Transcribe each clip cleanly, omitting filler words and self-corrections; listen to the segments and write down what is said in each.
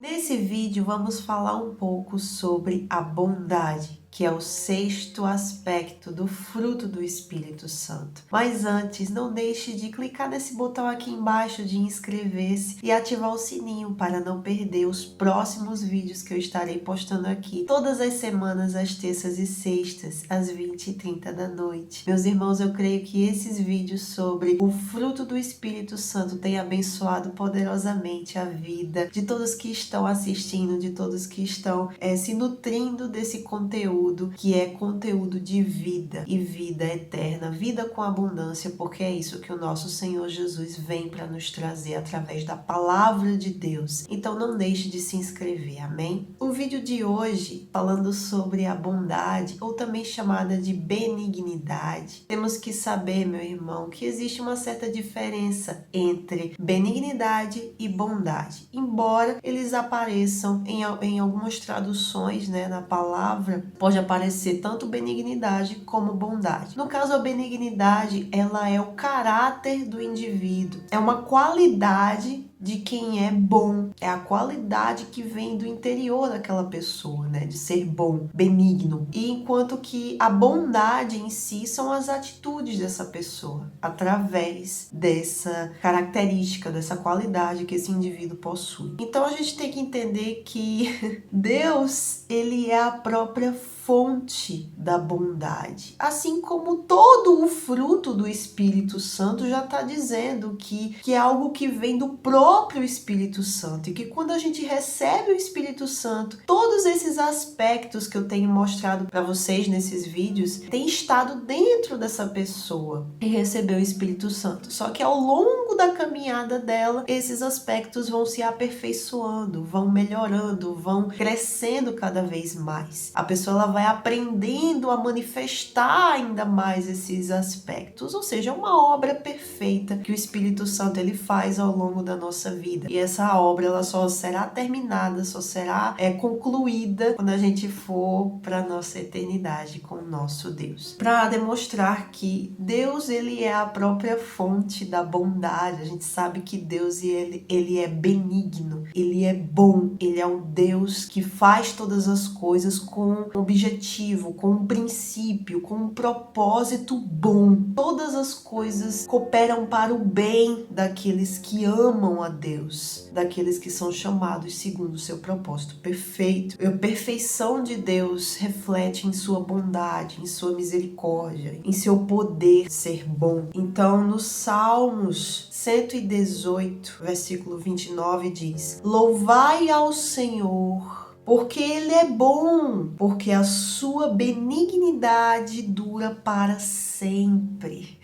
Nesse vídeo vamos falar um pouco sobre a bondade, que é o sexto aspecto do fruto do Espírito Santo. Mas antes, não deixe de clicar nesse botão aqui embaixo de inscrever-se e ativar o sininho para não perder os próximos vídeos que eu estarei postando aqui todas as semanas, às terças e sextas, às 20h30 da noite. Meus irmãos, eu creio que esses vídeos sobre o fruto do Espírito Santo têm abençoado poderosamente a vida de todos que estão assistindo, de todos que estão se nutrindo desse conteúdo, que é conteúdo de vida e vida eterna, vida com abundância, porque é isso que o nosso Senhor Jesus vem para nos trazer através da palavra de Deus. Então não deixe de se inscrever, amém? O vídeo de hoje, falando sobre a bondade, ou também chamada de benignidade, temos que saber, meu irmão, que existe uma certa diferença entre benignidade e bondade. Embora eles apareçam em algumas traduções, na palavra, pode aparecer tanto benignidade como bondade. No caso, a benignidade, ela é o caráter do indivíduo, é uma qualidade de quem é bom, é a qualidade que vem do interior daquela pessoa, de ser bom, benigno. E enquanto que a bondade em si são as atitudes dessa pessoa, através dessa característica, dessa qualidade que esse indivíduo possui. Então a gente tem que entender que Deus, ele é a própria fonte da bondade. Assim como todo o fruto do Espírito Santo já está dizendo que é algo que vem do próprio Espírito Santo, e que quando a gente recebe o Espírito Santo, todos esses aspectos que eu tenho mostrado para vocês nesses vídeos têm estado dentro dessa pessoa que recebeu o Espírito Santo. Só que ao longo da caminhada dela, esses aspectos vão se aperfeiçoando, vão melhorando, vão crescendo cada vez mais. A pessoa ela vai aprendendo a manifestar ainda mais esses aspectos, ou seja, é uma obra perfeita que o Espírito Santo ele faz ao longo da nossa vida. E essa obra ela só será terminada, só será concluída quando a gente for para nossa eternidade com o nosso Deus. Para demonstrar que Deus ele é a própria fonte da bondade, a gente sabe que Deus ele é benigno, ele é bom, ele é um Deus que faz todas as coisas com um objetivo, com um princípio, com um propósito bom. Todas as coisas cooperam para o bem daqueles que amam a Deus, daqueles que são chamados segundo o seu propósito perfeito. A perfeição de Deus reflete em sua bondade, em sua misericórdia, em seu poder ser bom. Então, no Salmos 118, versículo 29 diz: Louvai ao Senhor, porque Ele é bom, porque a sua benignidade dura para sempre.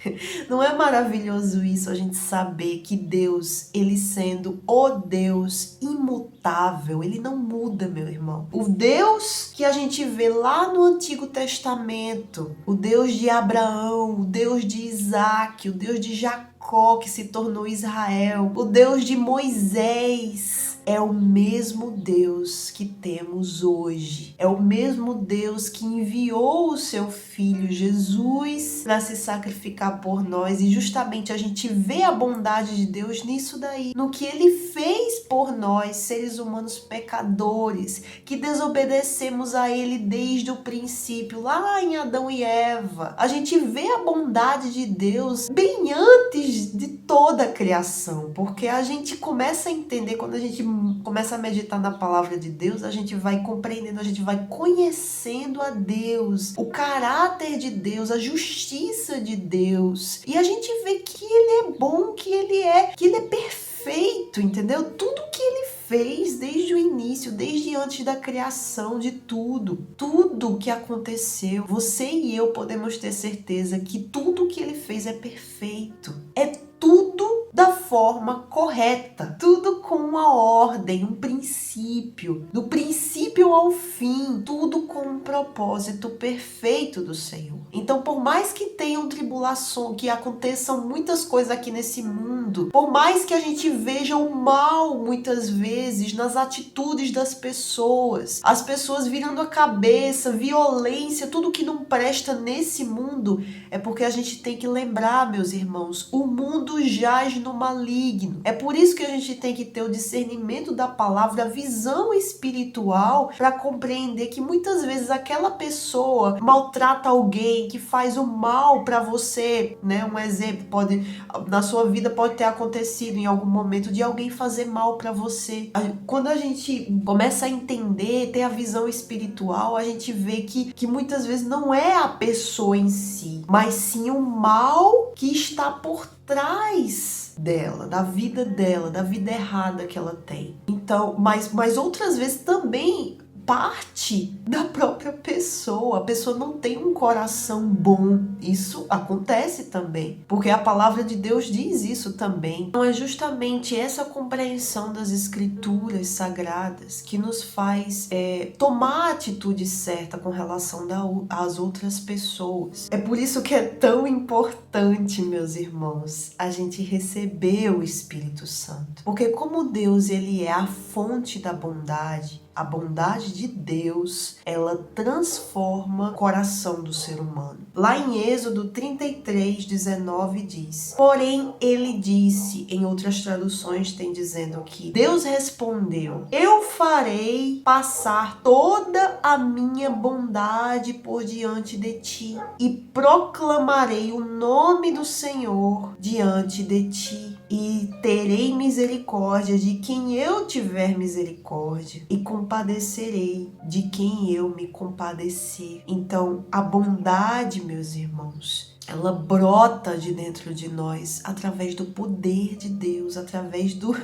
Não é maravilhoso isso, a gente saber que Deus, ele sendo o Deus imutável, ele não muda, meu irmão. O Deus que a gente vê lá no Antigo Testamento, o Deus de Abraão, o Deus de Isaac, o Deus de Jacó, que se tornou Israel, o Deus de Moisés, é o mesmo Deus que temos hoje. É o mesmo Deus que enviou o seu Filho Jesus para se sacrificar por nós. E justamente a gente vê a bondade de Deus nisso daí. No que Ele fez por nós, seres humanos pecadores, que desobedecemos a Ele desde o princípio, lá em Adão e Eva. A gente vê a bondade de Deus bem antes de toda a criação. Porque a gente começa a entender, quando a gente começa a meditar na palavra de Deus, a gente vai compreendendo, a gente vai conhecendo a Deus, o caráter de Deus, a justiça de Deus, e a gente vê que Ele é bom, que Ele é perfeito, entendeu? Tudo que Ele fez desde o início, desde antes da criação de tudo que aconteceu, você e eu podemos ter certeza que tudo que Ele fez é perfeito, é tudo da forma correta, tudo com uma ordem, um princípio, do princípio ao fim, tudo com um propósito perfeito do Senhor. Então, por mais que tenham tribulação, que aconteçam muitas coisas aqui nesse mundo, por mais que a gente veja o mal muitas vezes nas atitudes das pessoas, as pessoas virando a cabeça, violência, tudo que não presta nesse mundo, é porque a gente tem que lembrar, meus irmãos, o mundo jaz no maligno. maligno. É por isso que a gente tem que ter o discernimento da palavra, a visão espiritual, para compreender que muitas vezes aquela pessoa maltrata alguém, que faz o mal para você, né? Um exemplo, na sua vida pode ter acontecido em algum momento de alguém fazer mal para você. Quando a gente começa a entender, ter a visão espiritual, a gente vê que muitas vezes não é a pessoa em si, mas sim o mal que está por trás dela, da vida errada que ela tem. Então, mas outras vezes também parte da própria pessoa. A pessoa não tem um coração bom. Isso acontece também, porque a palavra de Deus diz isso também. Então é justamente essa compreensão das escrituras sagradas que nos faz tomar a atitude certa com relação às outras pessoas. É por isso que é tão importante, meus irmãos, a gente receber o Espírito Santo. Porque como Deus, ele é a fonte da bondade, a bondade de Deus, ela transforma o coração do ser humano. Lá em Êxodo 33:19 diz: porém, ele disse, em outras traduções tem dizendo aqui, Deus respondeu: eu farei passar toda a minha bondade por diante de ti e proclamarei o nome do Senhor diante de ti. E terei misericórdia de quem eu tiver misericórdia, e compadecerei de quem eu me compadecer. Então, a bondade, meus irmãos, ela brota de dentro de nós através do poder de Deus, através do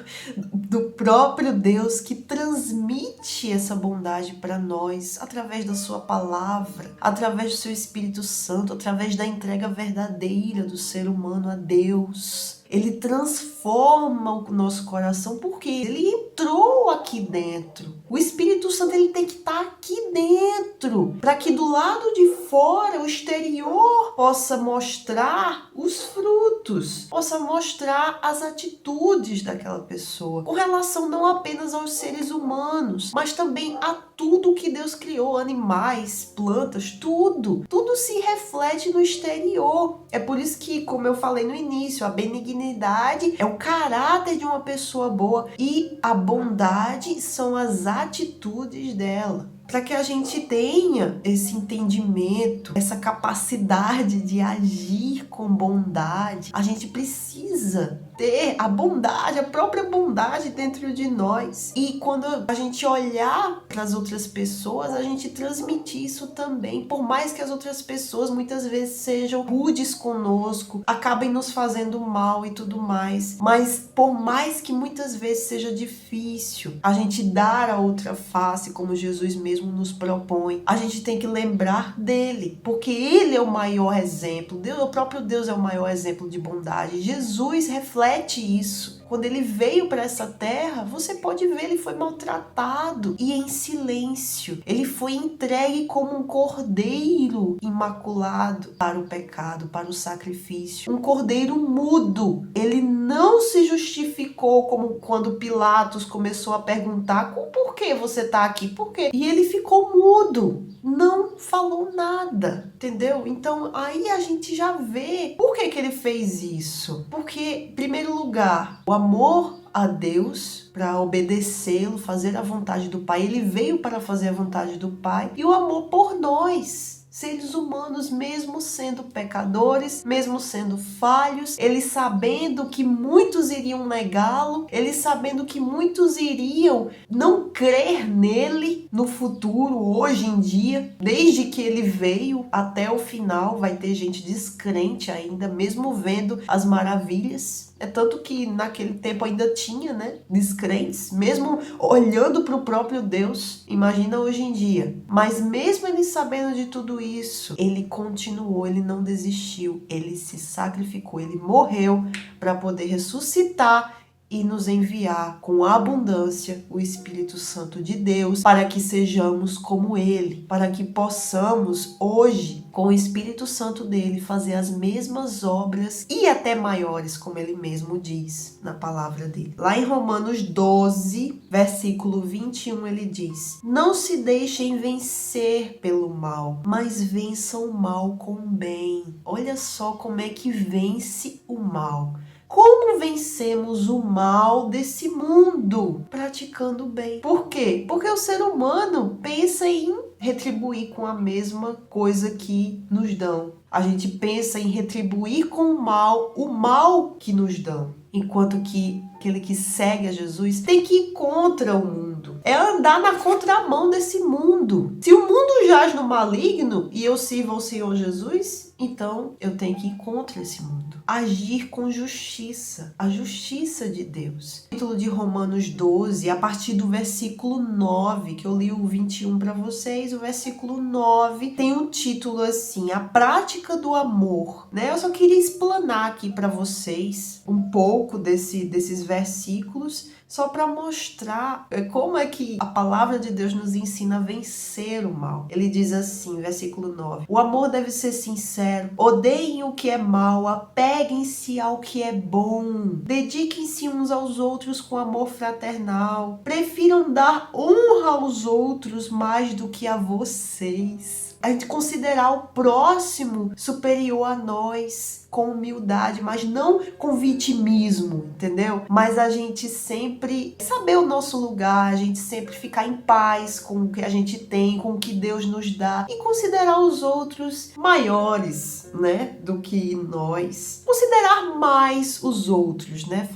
próprio Deus que transmite essa bondade para nós, através da sua palavra, através do seu Espírito Santo, através da entrega verdadeira do ser humano a Deus. Ele transforma o nosso coração porque ele entrou aqui dentro. O Espírito Santo, ele tem que estar aqui dentro, para que do lado de fora, o exterior, possa mostrar os frutos, possa mostrar as atitudes daquela pessoa, com relação não apenas aos seres humanos, mas também a tudo que Deus criou, animais, plantas, tudo se reflete no exterior. É por isso que, como eu falei no início, a benignidade é o caráter de uma pessoa boa e a bondade são as atitudes dela. Para que a gente tenha esse entendimento, essa capacidade de agir com bondade, a gente precisa ter a bondade, a própria bondade dentro de nós. E quando a gente olhar para as outras pessoas, a gente transmitir isso também. Por mais que as outras pessoas muitas vezes sejam rudes conosco, acabem nos fazendo mal e tudo mais, mas por mais que muitas vezes seja difícil a gente dar a outra face, como Jesus mesmo nos propõe, a gente tem que lembrar dele, porque ele é o maior exemplo. Deus, o próprio Deus é o maior exemplo de bondade. Jesus reflete isso. Quando ele veio para essa terra, você pode ver, ele foi maltratado e em silêncio. Ele foi entregue como um cordeiro imaculado para o pecado, para o sacrifício. Um cordeiro mudo. Ele não se justificou como quando Pilatos começou a perguntar: por que você está aqui? Por quê? E ele ficou mudo. Não falou nada, entendeu? Então aí a gente já vê por que ele fez isso. Porque, em primeiro lugar, o amor a Deus, para obedecê-lo, fazer a vontade do Pai. Ele veio para fazer a vontade do Pai. E o amor por nós, seres humanos, mesmo sendo pecadores, mesmo sendo falhos, ele sabendo que muitos iriam negá-lo, ele sabendo que muitos iriam não crer nele no futuro, hoje em dia, desde que ele veio até o final, vai ter gente descrente ainda, mesmo vendo as maravilhas. É tanto que naquele tempo ainda tinha, né, descrentes, mesmo olhando para o próprio Deus. Imagina hoje em dia. Mas mesmo ele sabendo de tudo isso, ele continuou, ele não desistiu, ele se sacrificou, ele morreu para poder ressuscitar e nos enviar com abundância o Espírito Santo de Deus, para que sejamos como ele, para que possamos hoje, com o Espírito Santo dele, fazer as mesmas obras e até maiores, como ele mesmo diz na palavra dele. Lá em Romanos 12, versículo 21, ele diz: não se deixem vencer pelo mal, mas vençam o mal com o bem. Olha só como é que vence o mal. Como vencemos o mal desse mundo? Praticando o bem. Por quê? Porque o ser humano pensa em retribuir com a mesma coisa que nos dão. A gente pensa em retribuir com o mal que nos dão. Enquanto que aquele que segue a Jesus tem que ir contra o mundo. É andar na contramão desse mundo. Se o mundo jaz no maligno e eu sirvo ao Senhor Jesus, então eu tenho que ir contra esse mundo. Agir com justiça, a justiça de Deus. O título de Romanos 12, a partir do versículo 9, que eu li o 21 para vocês, o versículo 9 tem um título assim, a prática do amor, né? Eu só queria explanar aqui para vocês um pouco desses versículos, só para mostrar como é que a palavra de Deus nos ensina a vencer o mal. Ele diz assim, versículo 9, o amor deve ser sincero, odeiem o que é mal, apeguem-se ao que é bom, dediquem-se uns aos outros com amor fraternal, prefiram dar honra aos outros mais do que a vocês. A gente considerar o próximo superior a nós, com humildade, mas não com vitimismo, entendeu? Mas a gente sempre saber o nosso lugar, a gente sempre ficar em paz com o que a gente tem, com o que Deus nos dá e considerar os outros maiores, né, do que nós. Considerar mais os outros, né?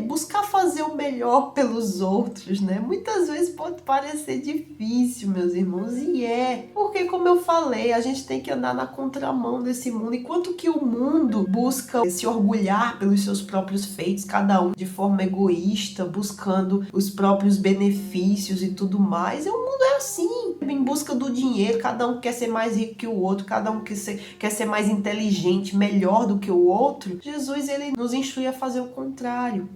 Buscar fazer o melhor pelos outros, né? Muitas vezes pode parecer difícil, meus irmãos, e porque como eu falei, a gente tem que andar na contramão desse mundo, enquanto que o mundo busca se orgulhar pelos seus próprios feitos, cada um de forma egoísta, buscando os próprios benefícios e tudo mais. O mundo é assim, em busca do dinheiro, cada um quer ser mais rico que o outro, cada um quer ser mais inteligente, melhor do que o outro. Jesus, ele nos instrui a fazer o contrário.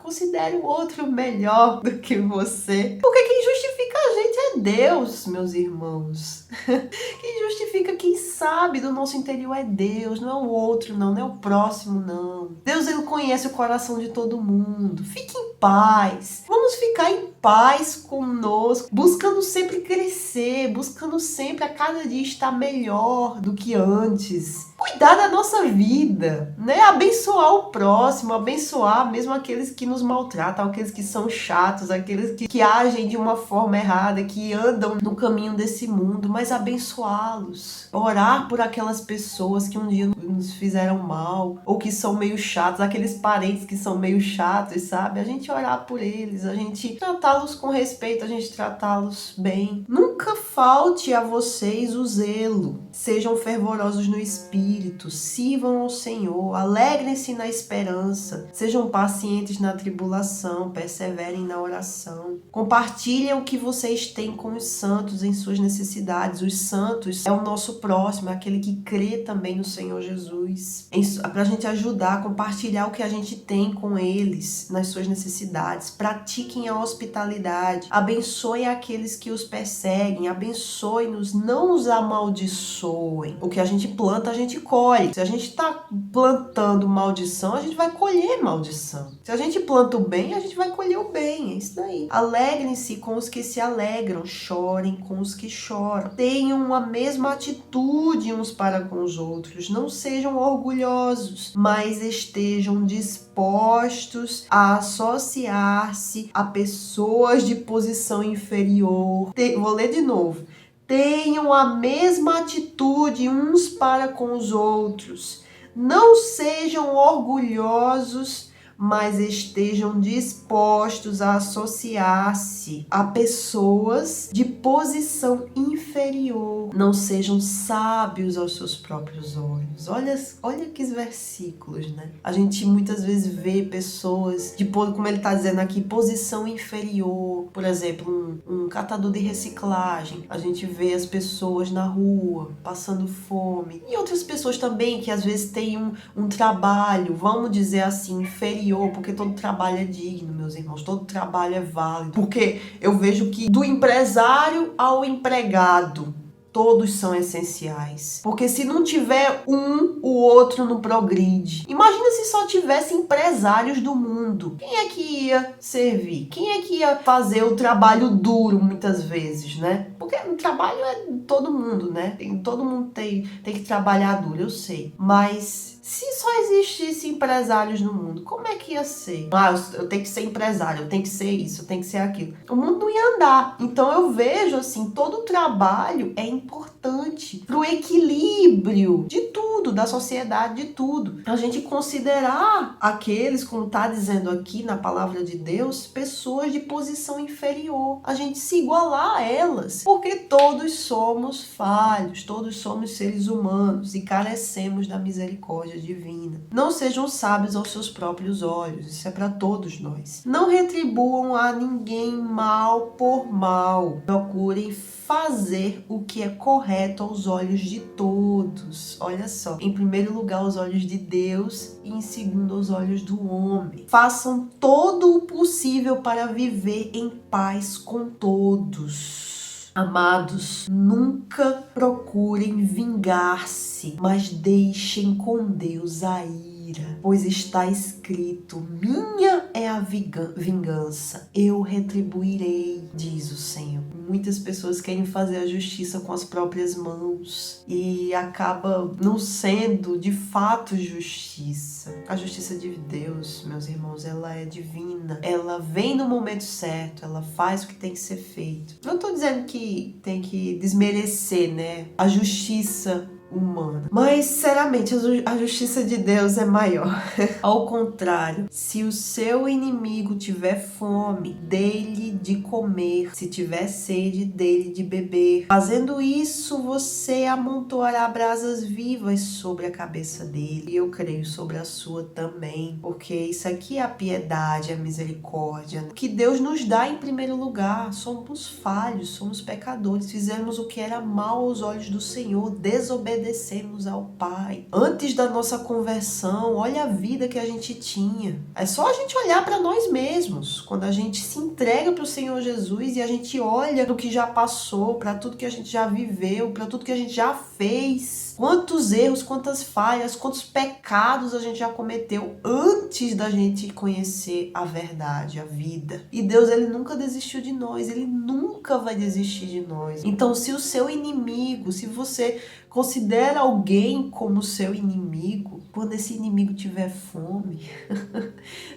Considere o outro melhor do que você. Porque quem justifica a gente é Deus, meus irmãos. Quem justifica, quem sabe do nosso interior é Deus, não é o outro, não é o próximo, não. Deus, ele conhece o coração de todo mundo. Fique em paz. Vamos ficar em paz conosco, buscando sempre crescer, buscando sempre a cada dia estar melhor do que antes. Cuidar da nossa vida, né? Abençoar o próximo, abençoar mesmo aqueles que nos maltratam, aqueles que são chatos, aqueles que agem de uma forma errada, que andam no caminho desse mundo, mas abençoá-los. Orar por aquelas pessoas que um dia nos fizeram mal, ou que são meio chatos, aqueles parentes que são meio chatos, sabe? A gente orar por eles, a gente tratá-los com respeito, a gente tratá-los bem. Nunca falte a vocês o zelo. Sejam fervorosos no espírito, sirvam ao Senhor, alegrem-se na esperança, sejam pacientes na tribulação, perseverem na oração. Compartilhem o que vocês têm com os santos em suas necessidades. Os santos é o nosso próximo, é aquele que crê também no Senhor Jesus. Para a gente ajudar a compartilhar o que a gente tem com eles nas suas necessidades. Pratiquem a hospitalidade, abençoem aqueles que os perseguem, abençoe-nos, não os amaldiçoem. O que a gente planta, a gente colhe. Se a gente está plantando maldição, a gente vai colher maldição. Se a gente planta o bem, a gente vai colher o bem. É isso daí. Alegrem-se com os que se alegram, chorem com os que choram. Tenham a mesma atitude uns para com os outros. Não sejam orgulhosos, mas estejam dispostos a associar-se a pessoas de posição inferior. Vou ler de novo. Tenham a mesma atitude uns para com os outros. Não sejam orgulhosos, mas estejam dispostos a associar-se a pessoas de posição inferior. Não sejam sábios aos seus próprios olhos. Olha que versículos, né? A gente muitas vezes vê pessoas como ele está dizendo aqui, posição inferior. Por exemplo, um catador de reciclagem. A gente vê as pessoas na rua passando fome. E outras pessoas também que às vezes têm um trabalho, vamos dizer assim, inferior, porque todo trabalho é digno, meus irmãos, todo trabalho é válido, porque eu vejo que do empresário ao empregado, todos são essenciais. Porque se não tiver o outro não progride. Imagina se só tivesse empresários do mundo. Quem é que ia servir? Quem é que ia fazer o trabalho duro muitas vezes, né? Porque o trabalho é todo mundo, né? Todo mundo tem que trabalhar duro, eu sei. Mas Se só existisse empresários no mundo, como é que ia ser? Eu tenho que ser empresário, eu tenho que ser isso, eu tenho que ser aquilo. O mundo não ia andar. Então eu vejo assim, todo o trabalho é importante pro equilíbrio de tudo, da sociedade, de tudo. A gente considerar aqueles, como tá dizendo aqui na palavra de Deus, pessoas de posição inferior. A gente se igualar a elas, porque todos somos falhos, todos somos seres humanos e carecemos da misericórdia divina. Não sejam sábios aos seus próprios olhos, isso é para todos nós. Não retribuam a ninguém mal por mal. Procurem fazer o que é correto aos olhos de todos. Olha só, em primeiro lugar aos olhos de Deus e em segundo aos olhos do homem. Façam todo o possível para viver em paz com todos. Amados, nunca procurem vingar-se, mas deixem com Deus a ira, pois está escrito: minha é a vingança, eu retribuirei, diz o Senhor. Muitas pessoas querem fazer a justiça com as próprias mãos e acaba não sendo de fato justiça. A justiça de Deus, meus irmãos, ela é divina. Ela vem no momento certo, ela faz o que tem que ser feito. Não estou dizendo que tem que desmerecer, né, a justiça humana. Mas, sinceramente, a justiça de Deus é maior. Ao contrário, se o seu inimigo tiver fome, dê-lhe de comer. Se tiver sede, dê-lhe de beber. Fazendo isso, você amontoará brasas vivas sobre a cabeça dele. E eu creio sobre a sua também. Porque isso aqui é a piedade, a misericórdia. Que Deus nos dá em primeiro lugar. Somos falhos, somos pecadores. Fizemos o que era mal aos olhos do Senhor. Desobedecemos ao Pai. Antes da nossa conversão, olha a vida que a gente tinha. É só a gente olhar para nós mesmos. Quando a gente se entrega para o Senhor Jesus e a gente olha do que já passou, para tudo que a gente já viveu, para tudo que a gente já fez. Quantos erros, quantas falhas, quantos pecados a gente já cometeu antes da gente conhecer a verdade, a vida. E Deus, ele nunca desistiu de nós, ele nunca vai desistir de nós. Então, se o seu inimigo, se você considera alguém como seu inimigo, quando esse inimigo tiver fome,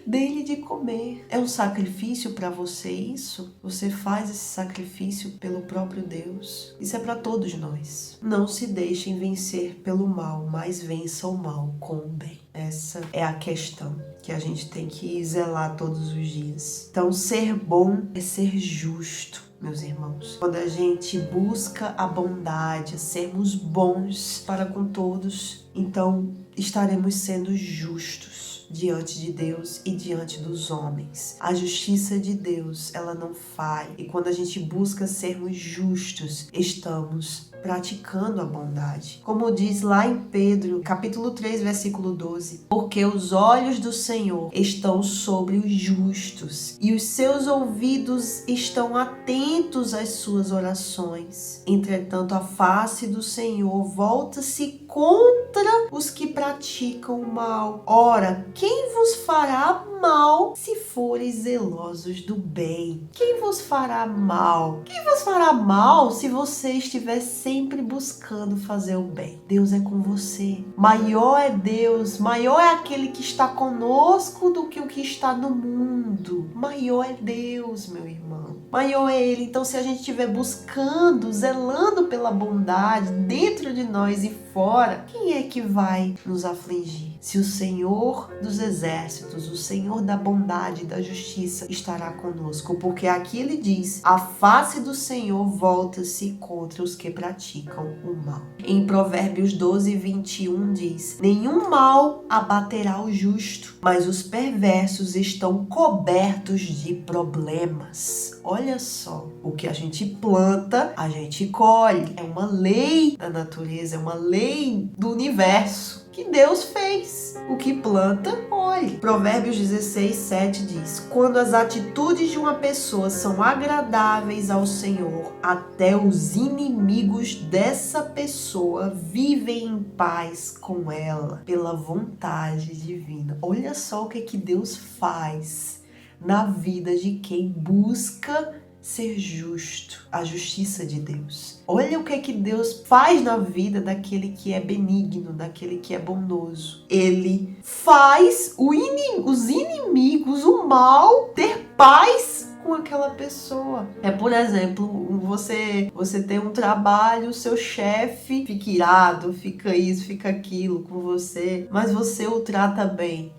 dê-lhe de comer. É um sacrifício para você isso? Você faz esse sacrifício pelo próprio Deus? Isso é para todos nós. Não se deixem vencer pelo mal, mas vença o mal com o bem. Essa é a questão que a gente tem que zelar todos os dias. Então, ser bom é ser justo, meus irmãos. Quando a gente busca a bondade, sermos bons para com todos, então estaremos sendo justos diante de Deus e diante dos homens. A justiça de Deus, ela não falha. E quando a gente busca sermos justos, estamos praticando a bondade. Como diz lá em Pedro, capítulo 3, versículo 12. Porque os olhos do Senhor estão sobre os justos e os seus ouvidos estão atentos às suas orações. Entretanto, a face do Senhor volta-se contra os que praticam o mal. Ora, quem vos fará mal se forem zelosos do bem? Quem vos fará mal? Quem vos fará mal se você estiver sempre buscando fazer o bem? Deus é com você. Maior é Deus, maior é aquele que está conosco do que o que está no mundo. Maior é Deus, meu irmão. Maior é Ele. Então, se a gente estiver buscando, zelando pela bondade dentro de nós e fora, quem é que vai nos afligir? Se o Senhor dos exércitos, o Senhor da bondade e da justiça estará conosco, porque aqui ele diz: a face do Senhor volta-se contra os que praticam o mal. Em Provérbios 12, 21 diz: nenhum mal abaterá o justo, mas os perversos estão cobertos de problemas. Olha só, o que a gente planta, a gente colhe. É uma lei da natureza, é uma lei do universo que Deus fez. O que planta, colhe. Provérbios 16, 7 diz: quando as atitudes de uma pessoa são agradáveis ao Senhor, até os inimigos dessa pessoa vivem em paz com ela, pela vontade divina. Olha só o que Deus faz na vida de quem busca ser justo, a justiça de Deus. Olha o que é que Deus faz na vida daquele que é benigno, daquele que é bondoso. Ele faz os inimigos, o mal, ter paz com aquela pessoa. Por exemplo, você tem um trabalho, o seu chefe fica irado, fica isso, fica aquilo com você, mas você o trata bem.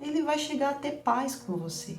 Ele vai chegar a ter paz com você.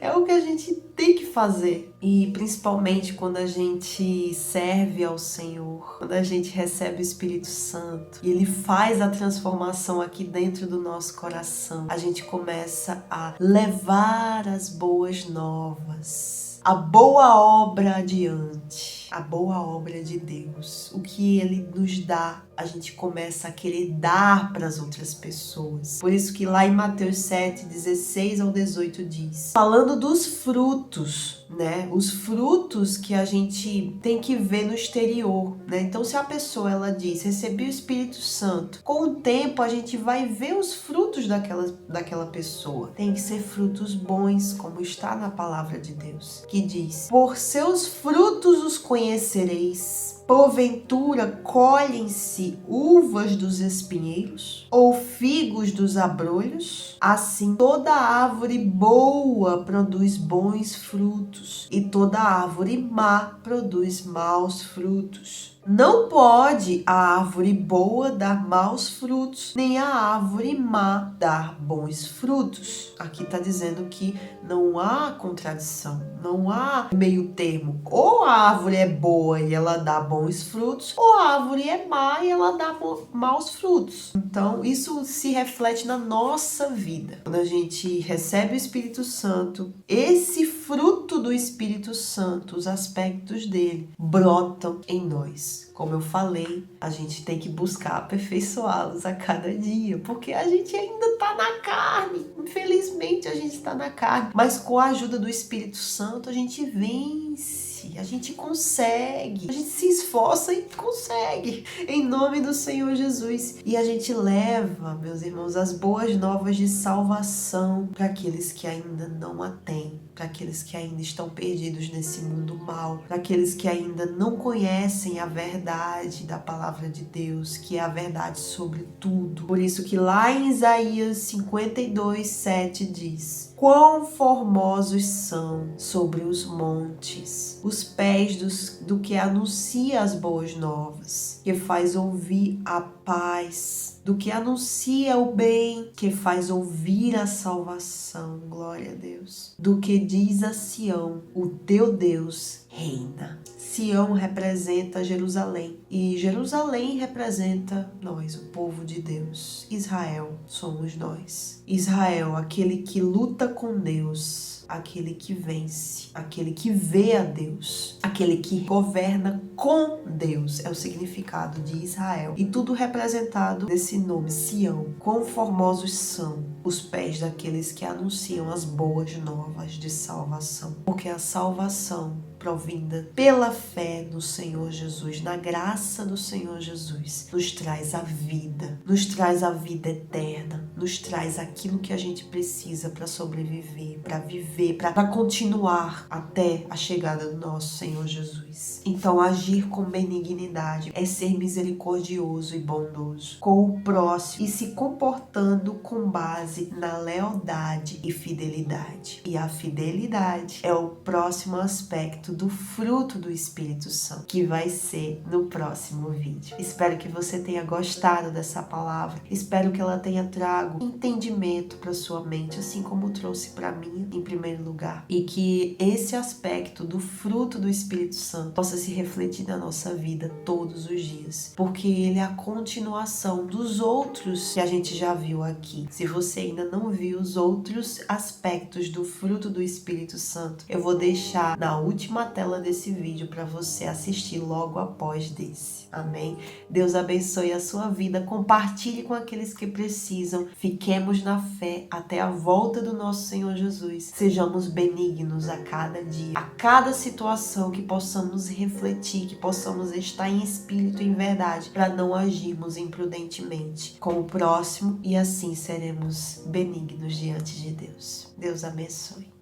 É o que a gente tem que fazer. E principalmente quando a gente serve ao Senhor, quando a gente recebe o Espírito Santo e Ele faz a transformação aqui dentro do nosso coração, a gente começa a levar as boas novas, a boa obra adiante, a boa obra de Deus. O que Ele nos dá, a gente começa a querer dar para as outras pessoas. Por isso que lá em Mateus 7, 16 ao 18 diz, falando dos frutos, né? Os frutos que a gente tem que ver no exterior, né? Então, se a pessoa, ela diz, recebi o Espírito Santo, com o tempo a gente vai ver os frutos daquela pessoa. Tem que ser frutos bons, como está na palavra de Deus, que diz, por seus frutos os conhecereis. Porventura colhem-se uvas dos espinheiros ou figos dos abrolhos? Assim, toda árvore boa produz bons frutos e toda árvore má produz maus frutos. Não pode a árvore boa dar maus frutos, nem a árvore má dar bons frutos. Aqui está dizendo que não há contradição, não há meio termo. Ou a árvore é boa e ela dá bons frutos, ou a árvore é má e ela dá maus frutos. Então, isso se reflete na nossa vida. Quando a gente recebe o Espírito Santo, esse fruto do Espírito Santo, os aspectos dele, brotam em nós. Como eu falei, a gente tem que buscar aperfeiçoá-los a cada dia, porque a gente ainda está na carne. Infelizmente, a gente está na carne. Mas com a ajuda do Espírito Santo, a gente vence. A gente consegue, a gente se esforça e consegue, em nome do Senhor Jesus. E a gente leva, meus irmãos, as boas novas de salvação para aqueles que ainda não a têm, para aqueles que ainda estão perdidos nesse mundo mal, para aqueles que ainda não conhecem a verdade da palavra de Deus, que é a verdade sobre tudo. Por isso que lá em Isaías 52, 7 diz: quão formosos são sobre os montes os pés do que anuncia as boas novas, que faz ouvir a paz, do que anuncia o bem, que faz ouvir a salvação, glória a Deus, do que diz a Sião, o teu Deus reina. Sião representa Jerusalém e Jerusalém representa nós, o povo de Deus. Israel somos nós. Israel, aquele que luta com Deus, aquele que vence, aquele que vê a Deus, aquele que governa com Deus, é o significado de Israel. E tudo representado nesse nome, Sião. Quão formosos são os pés daqueles que anunciam as boas novas de salvação, porque a salvação provinda pela fé no Senhor Jesus, na graça do Senhor Jesus, nos traz a vida eterna, nos traz aquilo que a gente precisa para sobreviver, para viver, para continuar até a chegada do nosso Senhor Jesus. Então, agir com benignidade é ser misericordioso e bondoso com o próximo e se comportando com base na lealdade e fidelidade. E a fidelidade é o próximo aspecto do fruto do Espírito Santo, que vai ser no próximo vídeo. Espero que você tenha gostado dessa palavra. Espero que ela tenha trago entendimento para sua mente, assim como trouxe para mim em primeiro lugar. E que esse aspecto do fruto do Espírito Santo possa se refletir na nossa vida todos os dias, porque ele é a continuação dos outros que a gente já viu aqui. Se você ainda não viu os outros aspectos do fruto do Espírito Santo, eu vou deixar na última tela desse vídeo para você assistir logo após desse. Amém? Deus abençoe a sua vida, compartilhe com aqueles que precisam, fiquemos na fé até a volta do nosso Senhor Jesus. Sejamos benignos a cada dia, a cada situação, que possamos refletir, que possamos estar em espírito e em verdade, para não agirmos imprudentemente com o próximo e assim seremos benignos diante de Deus. Deus abençoe.